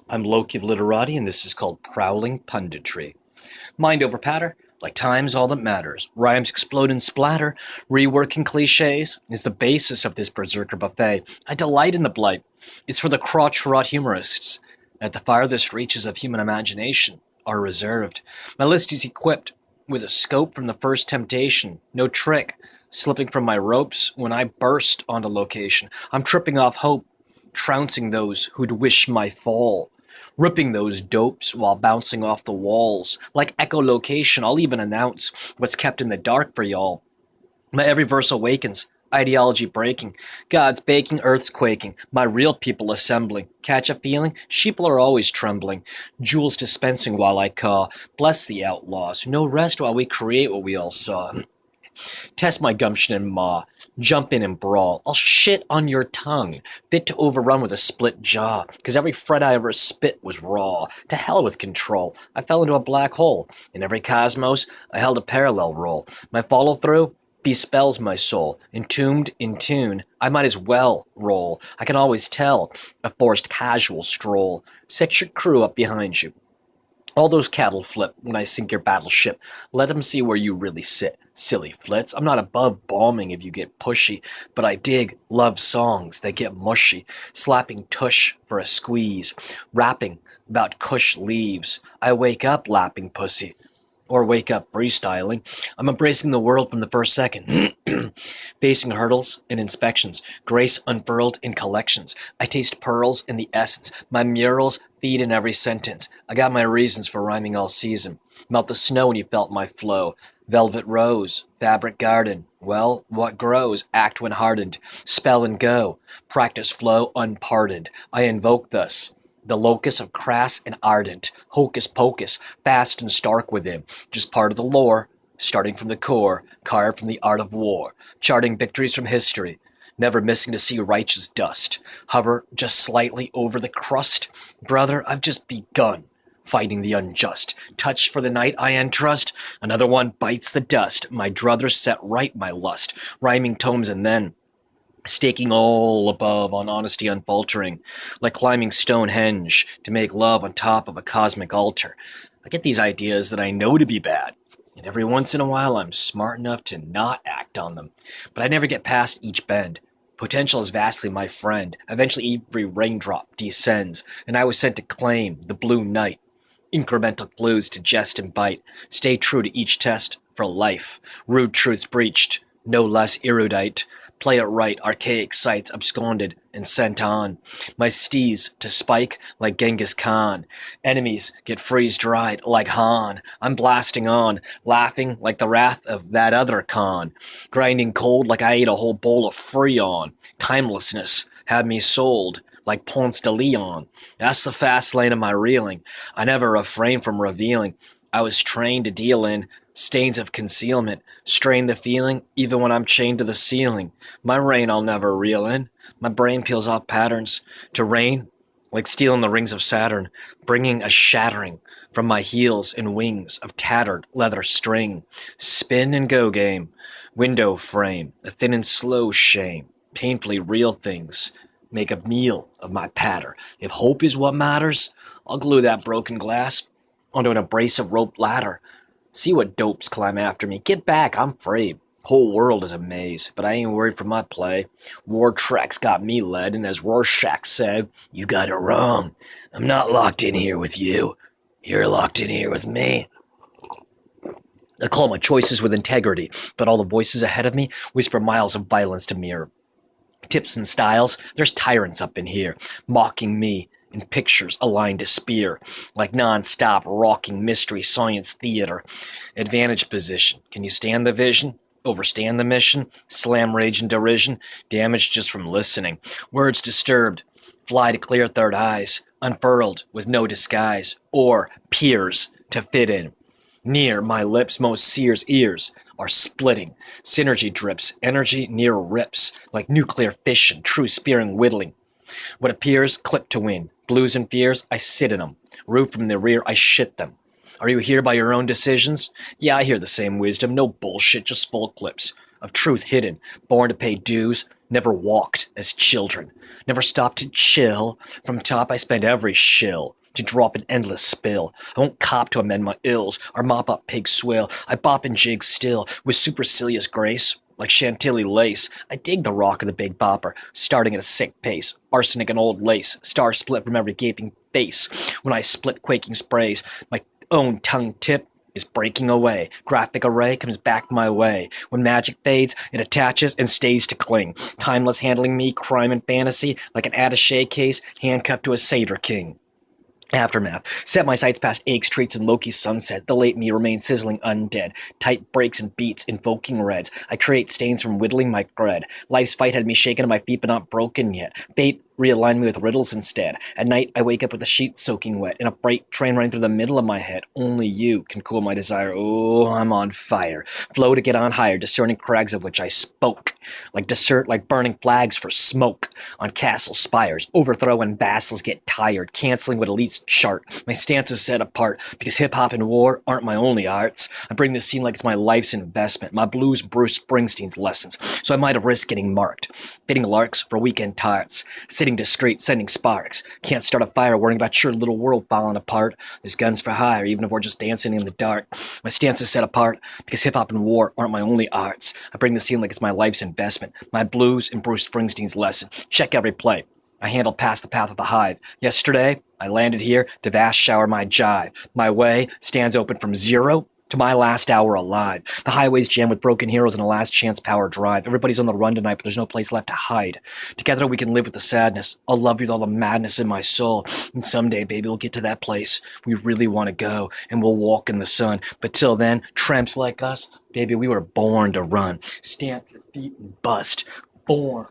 I'm Loki of Literati, and this is called Prowling Punditry. Mind over patter, like time's all that matters. Rhymes explode and splatter. Reworking cliches is the basis of this berserker buffet. I delight in the blight. It's for the crotch-rot humorists. At the farthest reaches of human imagination are reserved. My list is equipped with a scope from the first temptation. No trick, slipping from my ropes when I burst onto location. I'm tripping off hope, trouncing those who'd wish my fall, ripping those dopes while bouncing off the walls. Like echolocation, I'll even announce what's kept in the dark for y'all. My every verse awakens, ideology breaking, God's baking, earth's quaking, my real people assembling. Catch a feeling? Sheeple are always trembling, jewels dispensing while I caw. Bless the outlaws, no rest while we create what we all saw. Test my gumption and maw. Jump in and brawl. I'll shit on your tongue, fit to overrun with a split jaw, 'cause every fret I ever spit was raw. To hell with control. I fell into a black hole. In every cosmos, I held a parallel role. My follow-through bespells my soul. Entombed in tune, I might as well roll. I can always tell a forced casual stroll. Set your crew up behind you. All those cattle flip when I sink your battleship. Let 'em see where you really sit. Silly flits. I'm not above bombing if you get pushy, but I dig love songs that get mushy. Slapping tush for a squeeze. Rapping about cush leaves. I wake up lapping pussy. Or wake up freestyling. I'm embracing the world from the first second. Facing hurdles and inspections. Grace unfurled in collections. I taste pearls in the essence. My murals feed in every sentence. I got my reasons for rhyming all season. Melt the snow when you felt my flow. Velvet rose, fabric garden. Well, what grows? Act when hardened. Spell and go. Practice flow unpardoned. I invoke thus the locus of crass and ardent, hocus pocus, fast and stark within, just part of the lore, starting from the core, carved from the art of war, charting victories from history, never missing to see righteous dust, hover just slightly over the crust. Brother, I've just begun fighting the unjust. Touch for the night I entrust, another one bites the dust. My druthers set right my lust, rhyming tomes and then staking all above on honesty unfaltering, like climbing Stonehenge to make love on top of a cosmic altar. I get these ideas that I know to be bad, and every once in a while I'm smart enough to not act on them, but I never get past each bend. Potential is vastly my friend. Eventually every raindrop descends, and I was sent to claim the blue night. Incremental clues to jest and bite. Stay true to each test for life. Rude truths breached, no less erudite. Play it right, archaic sights absconded and sent on. My steez to spike like Genghis Khan. Enemies get freeze-dried like Han. I'm blasting on, laughing like the wrath of that other Khan. Grinding cold like I ate a whole bowl of Freon. Timelessness had me sold like Ponce de Leon. That's the fast lane of my reeling. I never refrain from revealing. I was trained to deal in stains of concealment, strain the feeling even when I'm chained to the ceiling. My rain I'll never reel in. My brain peels off patterns to rain like stealing the rings of Saturn, bringing a shattering from my heels and wings of tattered leather string. Spin and go game, window frame, a thin and slow shame, painfully real things. Make a meal of my patter. If hope is what matters, I'll glue that broken glass onto an abrasive rope ladder. See what dopes climb after me. Get back, I'm free. Whole world is a maze, but I ain't worried for my play. War tracks got me led, and as Rorschach said, you got it wrong. I'm not locked in here with you. You're locked in here with me. I call my choices with integrity, but all the voices ahead of me whisper miles of violence to mirror. Tips and styles, there's tyrants up in here, mocking me in pictures aligned to spear, like non-stop rocking mystery science theater. Advantage position, can you stand the vision? Overstand the mission? Slam rage and derision? Damage just from listening. Words disturbed, fly to clear third eyes, unfurled with no disguise, or peers to fit in. Near my lips, most seers' ears are splitting. Synergy drips, energy near rips, like nuclear fission, true spearing whittling. What appears, clip to win. Blues and fears, I sit in them. Root from the rear, I shit them. Are you here by your own decisions? Yeah, I hear the same wisdom. No bullshit, just full clips of truth hidden. Born to pay dues, never walked as children, never stopped to chill. From top, I spend every shill to drop an endless spill. I won't cop to amend my ills or mop up pig swill. I bop and jig still with supercilious grace. Like Chantilly lace, I dig the rock of the big bopper, starting at a sick pace. Arsenic and old lace, stars split from every gaping face. When I split quaking sprays, my own tongue tip is breaking away. Graphic array comes back my way. When magic fades, it attaches and stays to cling. Timeless handling me, crime and fantasy, like an attaché case handcuffed to a satyr king. Aftermath. Set my sights past aches, treats, and Loki's sunset. The late me remains sizzling undead. Tight breaks and beats, invoking reds. I create stains from whittling my bread. Life's fight had me shaken to my feet, but not broken yet. Fate realigned me with riddles instead. At night, I wake up with the sheets soaking wet, and a freight train running through the middle of my head. Only you can cool my desire. Oh, I'm on fire. Flow to get on higher, discerning crags of which I spoke. Like burning flags for smoke on castle spires. Overthrow when vassals get tired, canceling what elites chart. My stance is set apart because hip hop and war aren't my only arts. I bring this scene like it's my life's investment. My blues, Bruce Springsteen's lessons. So I might have risked getting marked. Fitting larks for weekend tarts. Sitting discreet, sending sparks. Can't start a fire worrying about your little world falling apart. There's guns for hire, even if we're just dancing in the dark. My stance is set apart because hip hop and war aren't my only arts. I bring the scene like it's my life's investment. My blues and Bruce Springsteen's lesson. Check every play. I handled past the path of the hive. Yesterday, I landed here to vast shower my jive. My way stands open from zero to my last hour alive. The highway's jammed with broken heroes and a last chance power drive. Everybody's on the run tonight, but there's no place left to hide. Together we can live with the sadness. I'll love you with all the madness in my soul. And someday, baby, we'll get to that place we really want to go, and we'll walk in the sun. But till then, tramps like us, baby, we were born to run. Stamp your feet and bust. Born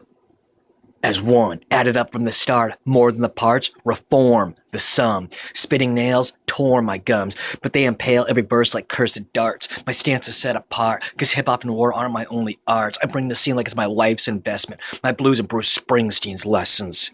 as one, added up from the start, more than the parts, reform the sum. Spitting nails tore my gums, but they impale every verse like cursed darts. My stance is set apart, cause hip-hop and war aren't my only arts. I bring the scene like it's my life's investment. My blues and Bruce Springsteen's lessons.